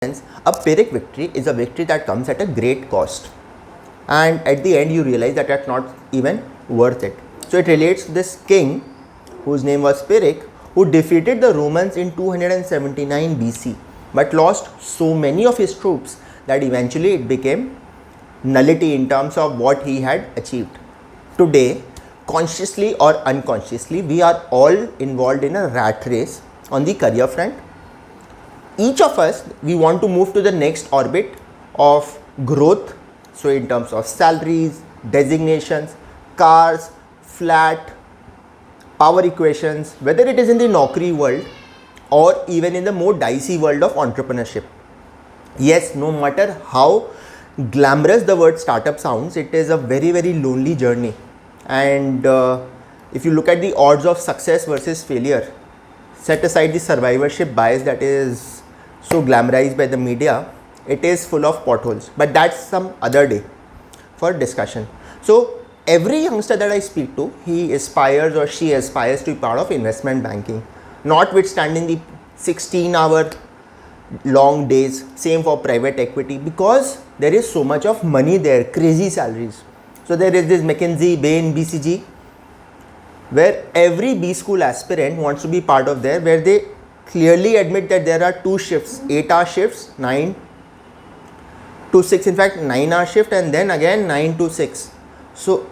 sense, a Pyrrhic victory is a victory that comes at a great cost, and at the end you realize that that's not even worth it. So it relates to this king whose name was Pyrrhic, who defeated the Romans in 279 BC but lost so many of his troops that eventually it became nullity in terms of what he had achieved. Today, consciously or unconsciously, we are all involved in a rat race on the career front. Each of us, we want to move to the next orbit of growth. So in terms of salaries, designations, cars, flat, power equations, whether it is in the Naukri world or even in the more dicey world of entrepreneurship. Yes, no matter how glamorous the word startup sounds, it is a very, very lonely journey. And if you look at the odds of success versus failure, set aside the survivorship bias that is so glamorized by the media, it is full of potholes. But that's some other day for discussion. So every youngster that I speak to, he aspires or she aspires to be part of investment banking, notwithstanding the 16-hour long days. Same for private equity, because there is so much of money there, crazy salaries. So there is this McKinsey, Bain, BCG, where every B school aspirant wants to be part of there, where they clearly admit that there are two shifts, 8-hour shifts, 9 to 6, in fact 9-hour shift, and then again 9 to 6. So,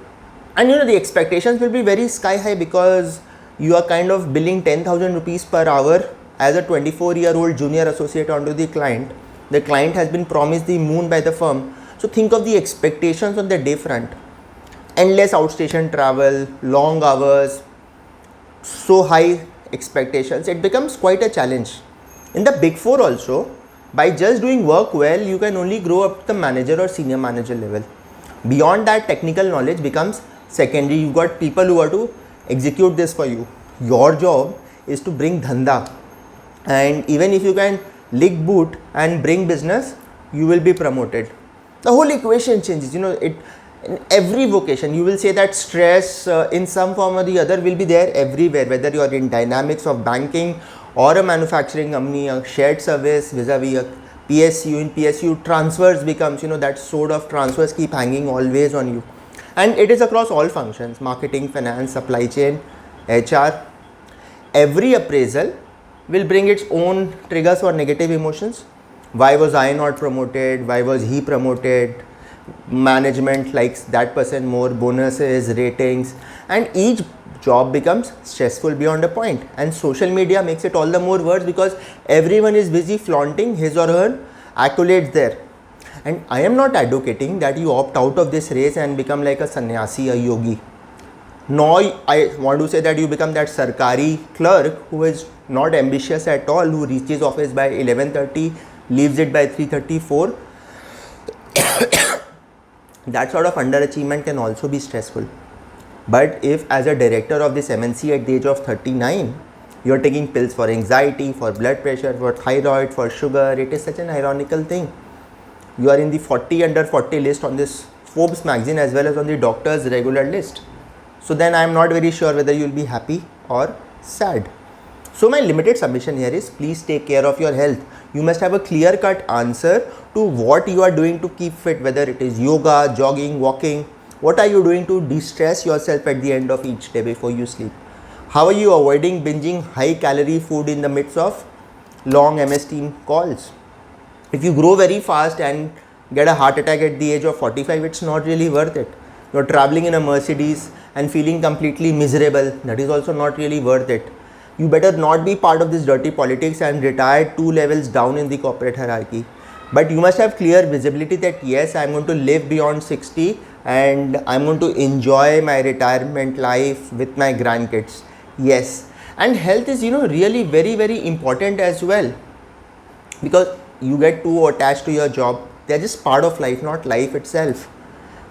and the expectations will be very sky high, because you are kind of billing 10,000 rupees per hour as a 24-year-old junior associate onto the client. The client has been promised the moon by the firm. So think of the expectations on the day front. Endless outstation travel, long hours, so high expectations. It becomes quite a challenge. In the Big Four also, by just doing work well, you can only grow up to the manager or senior manager level. Beyond that, technical knowledge becomes secondary. You've got people who are to execute this for you. Your job is to bring dhanda. And even if you can lick boot and bring business, you will be promoted. The whole equation changes. In every vocation, you will say that stress in some form or the other will be there everywhere, whether you are in dynamics of banking or a manufacturing company, a shared service vis-a-vis a PSU. In PSU, transfers becomes, that sword of transfers keep hanging always on you. And it is across all functions, marketing, finance, supply chain, HR. Every appraisal will bring its own triggers for negative emotions. Why was I not promoted? Why was he promoted? Management likes that person more, bonuses, ratings, and each job becomes stressful beyond a point. And social media makes it all the more worse, because everyone is busy flaunting his or her accolades there. And I am not advocating that you opt out of this race and become like a sannyasi, a yogi. Nor I want to say that you become that sarkari clerk who is not ambitious at all, who reaches office by 11:30, leaves it by 3:34. That sort of underachievement can also be stressful. But if as a director of this MNC at the age of 39, you are taking pills for anxiety, for blood pressure, for thyroid, for sugar, it is such an ironical thing. You are in the 40 under 40 list on this Forbes magazine as well as on the doctor's regular list. So then I am not very sure whether you will be happy or sad. So my limited submission here is, please take care of your health. You must have a clear-cut answer to what you are doing to keep fit, whether it is yoga, jogging, walking. What are you doing to de-stress yourself at the end of each day before you sleep? How are you avoiding binging high-calorie food in the midst of long MS Team calls? If you grow very fast and get a heart attack at the age of 45, it's not really worth it. You're traveling in a Mercedes and feeling completely miserable. That is also not really worth it. You better not be part of this dirty politics and retire 2 levels down in the corporate hierarchy. But you must have clear visibility that yes, I'm going to live beyond 60 and I'm going to enjoy my retirement life with my grandkids. Yes. And health is, really very, very important as well, because you get too attached to your job. They're just part of life, not life itself.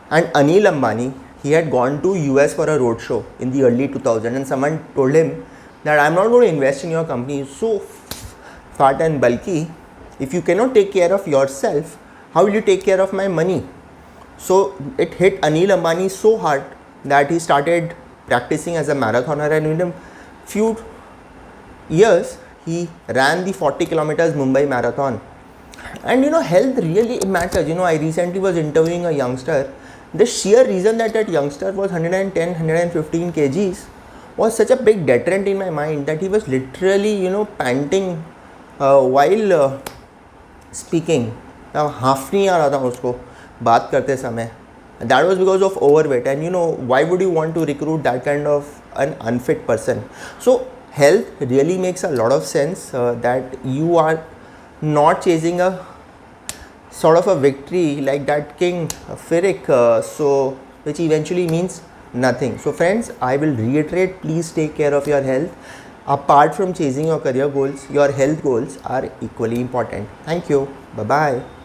And Anil Ambani, he had gone to US for a roadshow in the early 2000s, and someone told him that I'm not going to invest in your company. You're so fat and bulky. If you cannot take care of yourself, how will you take care of my money? So it hit Anil Ambani so hard that he started practicing as a marathoner, and in a few years he ran the 40 kilometers Mumbai marathon. And health really matters. I recently was interviewing a youngster. The sheer reason that that youngster was 110, 115 kgs was such a big deterrent in my mind that he was literally, panting while speaking. Half नहीं आ रहा था उसको बात करते समय. That was because of overweight. And why would you want to recruit that kind of an unfit person? So health really makes a lot of sense, that you are not chasing a sort of a victory like that king Firik, so which eventually means nothing. So friends, I will reiterate, please take care of your health. Apart from chasing your career goals, your health goals are equally important. Thank you. Bye bye.